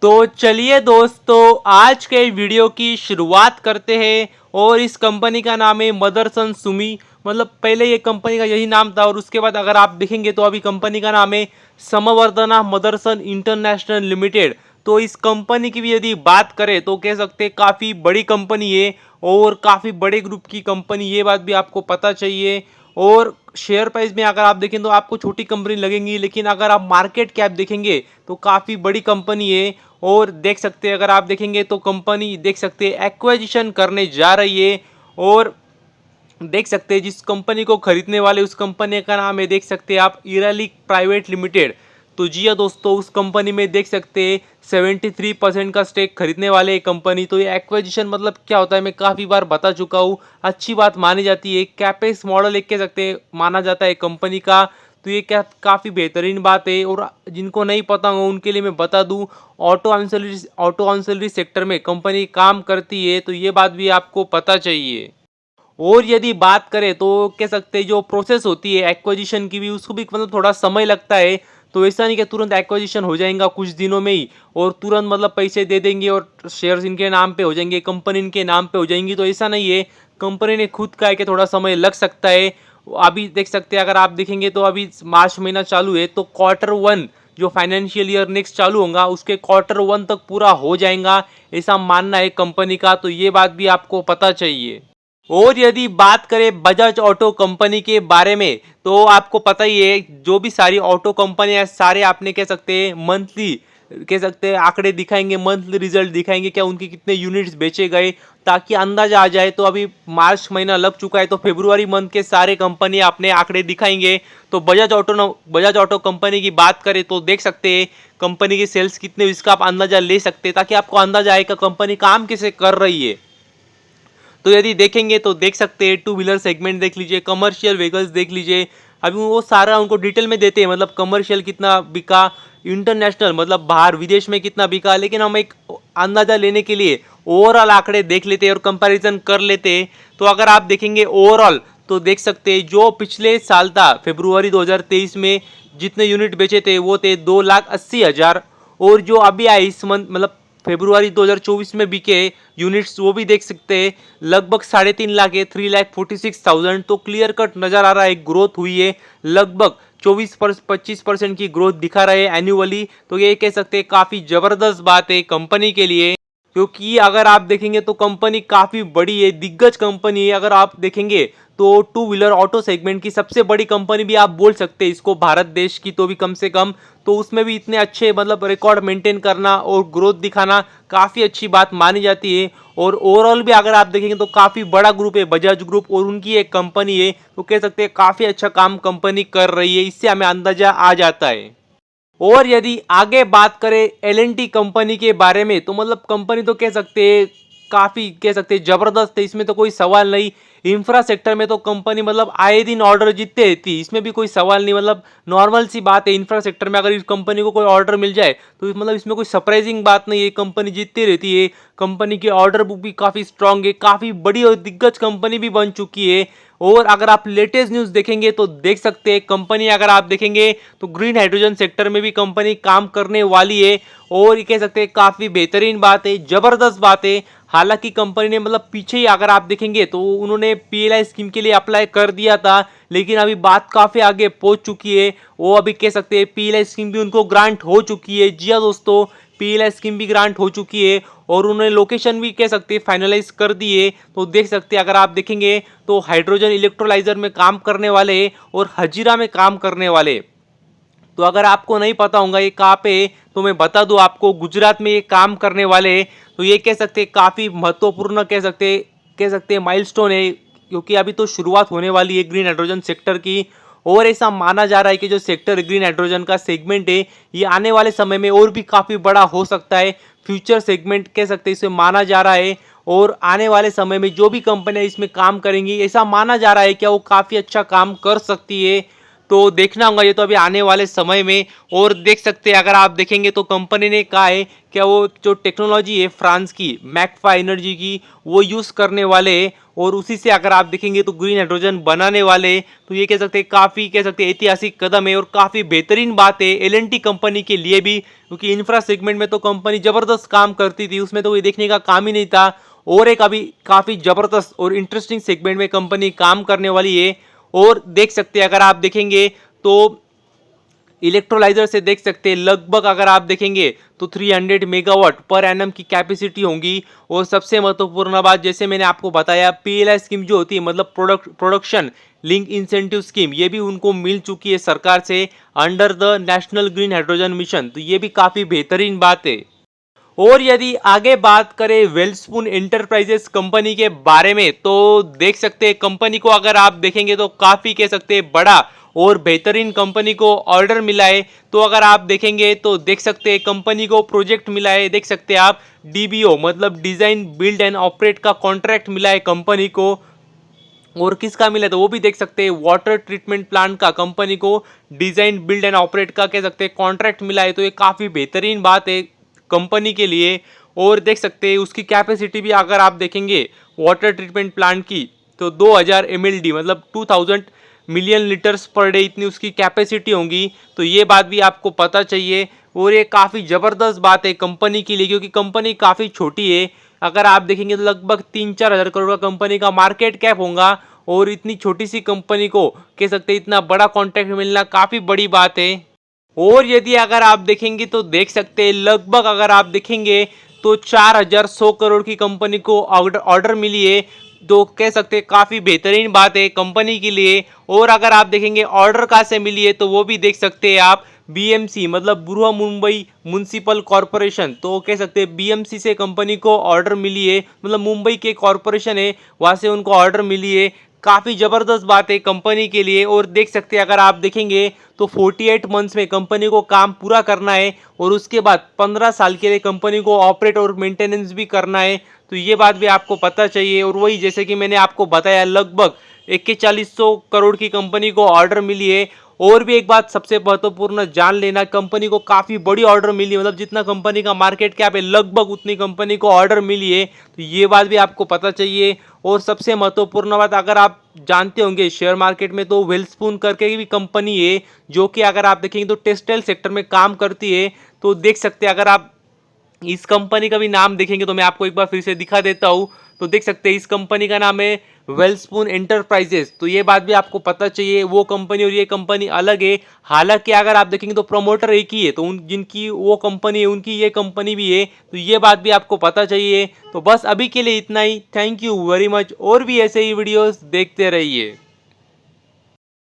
तो चलिए दोस्तों, आज के वीडियो की शुरुआत करते हैं। और इस कंपनी का नाम है मदरसन सुमी। मतलब पहले ये कंपनी का यही नाम था और उसके बाद अगर आप देखेंगे तो अभी कंपनी का नाम है समवर्धना मदरसन इंटरनेशनल लिमिटेड। तो इस कंपनी की भी यदि बात करें तो कह सकते हैं काफ़ी बड़ी कंपनी है और काफ़ी बड़े ग्रुप की कंपनी, ये बात भी आपको पता चाहिए। और शेयर प्राइस में अगर आप देखें तो आपको छोटी कंपनी लगेंगी, लेकिन अगर आप मार्केट कैप देखेंगे तो काफ़ी बड़ी कंपनी है। और देख सकते हैं, अगर आप देखेंगे तो कंपनी देख सकते हैं एक्वाजिशन करने जा रही है। और देख सकते हैं जिस कंपनी को खरीदने वाले उस कंपनी का नाम है, देख सकते हैं आप, इरालिक प्राइवेट लिमिटेड। तो जी हाँ दोस्तों, उस कंपनी में देख सकते हैं 73% का स्टेक खरीदने वाले एक कंपनी। तो ये एक्विजिशन मतलब क्या होता है मैं काफ़ी बार बता चुका हूँ। अच्छी बात मानी जाती है, कैपेक्स मॉडल एक कह सकते हैं माना जाता है कंपनी का। तो ये क्या काफ़ी बेहतरीन बात है। और जिनको नहीं पता हो उनके लिए मैं बता दूं, ऑटो ऑन्सिलरी सेक्टर में कंपनी काम करती है, तो ये बात भी आपको पता चाहिए। और यदि बात करें तो कह सकते हैं जो प्रोसेस होती है एक्विजिशन की भी, उसको भी मतलब थोड़ा समय लगता है। तो ऐसा नहीं कि तुरंत एक्विजिशन हो जाएगा कुछ दिनों में ही और तुरंत मतलब पैसे दे देंगे और शेयर्स इनके नाम पे हो जाएंगे, कंपनी इनके नाम पे हो जाएंगी। तो ऐसा नहीं है, कंपनी ने खुद कहा है कि थोड़ा समय लग सकता है। अभी देख सकते हैं, अगर आप देखेंगे तो अभी मार्च महीना चालू है, तो क्वार्टर 1 जो फाइनेंशियल ईयर नेक्स्ट चालू होगा उसके क्वार्टर 1 तक पूरा हो जाएगा, ऐसा मानना है कंपनी का। तो ये बात भी आपको पता चाहिए। और यदि बात करें बजाज ऑटो कंपनी के बारे में, तो आपको पता ही है जो भी सारी ऑटो कंपनियां सारे आपने कह सकते हैं मंथली, कह सकते हैं आंकड़े दिखाएंगे, मंथली रिजल्ट दिखाएंगे, क्या उनके कितने यूनिट्स बेचे गए, ताकि अंदाजा आ जाए। तो अभी मार्च महीना लग चुका है, तो फरवरी मंथ के सारे कंपनी अपने आंकड़े दिखाएंगे। तो बजाज ऑटो कंपनी की बात करें तो देख सकते हैं कंपनी की सेल्स कितने, इसका आप अंदाजा ले सकते हैं, ताकि आपको अंदाजा आएगा कंपनी काम कैसे कर रही है। तो यदि देखेंगे तो देख सकते हैं टू व्हीलर सेगमेंट देख लीजिए, कमर्शियल व्हीकल्स देख लीजिए। अभी वो सारा उनको डिटेल में देते हैं, मतलब कमर्शियल कितना बिका, इंटरनेशनल मतलब बाहर विदेश में कितना बिका। लेकिन हम एक अंदाजा लेने के लिए ओवरऑल आंकड़े देख लेते हैं और कंपैरिजन कर लेते हैं। तो अगर आप देखेंगे ओवरऑल तो देख सकते हैं जो पिछले साल था फरवरी 2023 में जितने यूनिट बेचे थे वो थे 2,80,000। और जो अभी आए इस मंथ मतलब फरवरी 2024 में बिके यूनिट्स वो भी देख सकते हैं लगभग 3.5 लाख है, 3,46,000। तो क्लियर कट नजर आ रहा है ग्रोथ हुई है, लगभग 24-25% की ग्रोथ दिखा रहे हैं एन्युअली। तो ये कह सकते हैं काफी जबरदस्त बात है कंपनी के लिए, क्योंकि अगर आप देखेंगे तो कंपनी काफी बड़ी है, दिग्गज कंपनी है। अगर आप देखेंगे तो टू व्हीलर ऑटो सेगमेंट की सबसे बड़ी कंपनी भी आप बोल सकते हैं इसको भारत देश की, तो भी कम से कम। तो उसमें भी इतने अच्छे मतलब रिकॉर्ड मेंटेन करना और ग्रोथ दिखाना काफ़ी अच्छी बात मानी जाती है। और ओवरऑल भी अगर आप देखेंगे तो काफ़ी बड़ा ग्रुप है बजाज ग्रुप, और उनकी एक कंपनी है, तो कह सकते हैं काफ़ी अच्छा काम कंपनी कर रही है, इससे हमें अंदाजा आ जाता है। और यदि आगे बात करें L&T कंपनी के बारे में, तो मतलब कंपनी तो कह सकते हैं काफ़ी कह सकते हैं ज़बरदस्त है, इसमें तो कोई सवाल नहीं। इंफ्रा सेक्टर में तो कंपनी मतलब आए दिन ऑर्डर जीतते रहती है, इसमें भी कोई सवाल नहीं। मतलब नॉर्मल सी बात है, इंफ्रा सेक्टर में अगर इस कंपनी को कोई ऑर्डर मिल जाए तो मतलब इसमें कोई सरप्राइजिंग बात नहीं है, कंपनी जीतती रहती है। कंपनी की ऑर्डर बुक भी काफ़ी स्ट्रांग है, काफ़ी बड़ी और दिग्गज कंपनी भी बन चुकी है। और अगर आप लेटेस्ट न्यूज़ देखेंगे तो देख सकते हैं कंपनी, अगर आप देखेंगे तो ग्रीन हाइड्रोजन सेक्टर में भी कंपनी काम करने वाली है। और ये कह सकते हैं काफ़ी बेहतरीन बात है, ज़बरदस्त बात है। हालांकि कंपनी ने मतलब पीछे ही अगर आप देखेंगे तो उन्होंने PLI स्कीम के लिए अप्लाई कर दिया था, लेकिन अभी बात काफ़ी आगे पहुंच चुकी है। वो अभी कह सकते हैं PLI स्कीम भी उनको ग्रांट हो चुकी है। जी हाँ दोस्तों, PLI स्कीम भी ग्रांट हो चुकी है और उन्होंने लोकेशन भी कह सकते हैं फाइनलाइज कर दी है। तो देख सकते हैं, अगर आप देखेंगे तो हाइड्रोजन इलेक्ट्रोलाइजर में काम करने वाले और हजीरा में काम करने वाले। तो अगर आपको नहीं पता होगा ये कहाँ पे है, तो मैं बता दूं आपको, गुजरात में ये काम करने वाले हैं। तो ये कह सकते हैं काफ़ी महत्वपूर्ण कह सकते हैं माइलस्टोन है, क्योंकि अभी तो शुरुआत होने वाली है ग्रीन हाइड्रोजन सेक्टर की। और ऐसा माना जा रहा है कि जो सेक्टर ग्रीन हाइड्रोजन का सेगमेंट है ये आने वाले समय में और भी काफ़ी बड़ा हो सकता है। फ्यूचर सेगमेंट कह सकते हैं इसे माना जा रहा है। और आने वाले समय में जो भी कंपनियां इसमें काम करेंगी, ऐसा माना जा रहा है कि वो काफ़ी अच्छा काम कर सकती है। तो देखना होगा ये तो अभी आने वाले समय में। और देख सकते हैं अगर आप देखेंगे तो कंपनी ने कहा है क्या वो जो टेक्नोलॉजी है फ्रांस की मैकफा एनर्जी की वो यूज़ करने वाले हैं, और उसी से अगर आप देखेंगे तो ग्रीन हाइड्रोजन बनाने वाले। तो ये कह सकते हैं काफ़ी कह सकते हैं ऐतिहासिक कदम है और काफ़ी बेहतरीन बात है एलएनटी कंपनी के लिए भी, क्योंकि इंफ्रा सेगमेंट में तो कंपनी ज़बरदस्त काम करती थी, उसमें तो ये देखने का काम ही नहीं था। और एक अभी काफ़ी ज़बरदस्त और इंटरेस्टिंग सेगमेंट में कंपनी काम करने वाली है। और देख सकते हैं अगर आप देखेंगे तो इलेक्ट्रोलाइजर से देख सकते हैं लगभग अगर आप देखेंगे तो 300 मेगावाट पर एनम की कैपेसिटी होंगी। और सबसे महत्वपूर्ण बात जैसे मैंने आपको बताया पीएलआई स्कीम जो होती है मतलब प्रोडक्शन लिंक इंसेंटिव स्कीम, ये भी उनको मिल चुकी है सरकार से under the national green hydrogen mission. तो ये भी काफ़ी बेहतरीन बात है। और यदि आगे बात करें वेलस्पून एंटरप्राइजेस कंपनी के बारे में तो देख सकते हैं कंपनी को अगर आप देखेंगे तो काफ़ी कह सकते हैं बड़ा और बेहतरीन कंपनी को ऑर्डर मिला है। तो अगर आप देखेंगे तो देख सकते हैं कंपनी को प्रोजेक्ट मिला है, देख सकते हैं आप डीबीओ मतलब डिज़ाइन बिल्ड एंड ऑपरेट का कॉन्ट्रैक्ट मिला है कंपनी को। और किसका मिला तो वो भी देख सकते हैं वाटर ट्रीटमेंट प्लांट का कंपनी को डिज़ाइन बिल्ड एंड ऑपरेट का कह सकते हैं कॉन्ट्रैक्ट मिला है। तो ये काफ़ी बेहतरीन बात है कंपनी के लिए। और देख सकते हैं उसकी कैपेसिटी भी अगर आप देखेंगे वाटर ट्रीटमेंट प्लांट की तो 2000 MLD मतलब 2000 मिलियन लीटर्स पर डे इतनी उसकी कैपेसिटी होंगी। तो ये बात भी आपको पता चाहिए। और ये काफ़ी ज़बरदस्त बात है कंपनी के लिए, क्योंकि कंपनी काफ़ी छोटी है। अगर आप देखेंगे तो लगभग 3-4 हज़ार करोड़ का कंपनी का मार्केट कैप होगा, और इतनी छोटी सी कंपनी को कह सकते हैं इतना बड़ा कॉन्ट्रैक्ट मिलना काफ़ी बड़ी बात है। और यदि अगर आप देखेंगे तो देख सकते हैं लगभग अगर आप देखेंगे तो 4100 करोड़ की कंपनी को ऑर्डर मिली है। तो कह सकते हैं काफ़ी बेहतरीन बात है कंपनी के लिए। और अगर आप देखेंगे ऑर्डर कहाँ से मिली है तो वो भी देख सकते हैं आप बीएमसी मतलब बृहन मुंबई म्युनिसिपल कॉरपोरेशन, तो कह सकते हैं बीएमसी से कंपनी को ऑर्डर मिली है, मतलब मुंबई के कॉरपोरेशन है वहाँ से उनको ऑर्डर मिली है। काफ़ी ज़बरदस्त बात है कंपनी के लिए। और देख सकते हैं अगर आप देखेंगे तो 48 मंथ्स में कंपनी को काम पूरा करना है, और उसके बाद 15 साल के लिए कंपनी को ऑपरेट और मेंटेनेंस भी करना है। तो ये बात भी आपको पता चाहिए। और वही जैसे कि मैंने आपको बताया लगभग 4100 करोड़ की कंपनी को ऑर्डर मिली है। और भी एक बात सबसे महत्वपूर्ण जान लेना, कंपनी को काफ़ी बड़ी ऑर्डर मिली है, मतलब जितना कंपनी का मार्केट कैप है लगभग उतनी कंपनी को ऑर्डर मिली है। तो ये बात भी आपको पता चाहिए। और सबसे महत्वपूर्ण बात अगर आप जानते होंगे शेयर मार्केट में तो वेलस्पून करके भी कंपनी है जो कि अगर आप देखेंगे तो टेक्सटाइल सेक्टर में काम करती है। तो देख सकते हैं अगर आप इस कंपनी का भी नाम देखेंगे तो मैं आपको एक बार फिर से दिखा देता हूँ। तो देख सकते हैं इस कंपनी का नाम है वेलस्पून एंटरप्राइजेस। तो ये बात भी आपको पता चाहिए, वो कंपनी और ये कंपनी अलग है। हालांकि अगर आप देखेंगे तो प्रमोटर एक ही है, तो उन जिनकी वो कंपनी है उनकी ये कंपनी भी है। तो ये बात भी आपको पता चाहिए। तो बस अभी के लिए इतना ही। Thank you very much. और भी ऐसे ही वीडियोस देखते रहिए।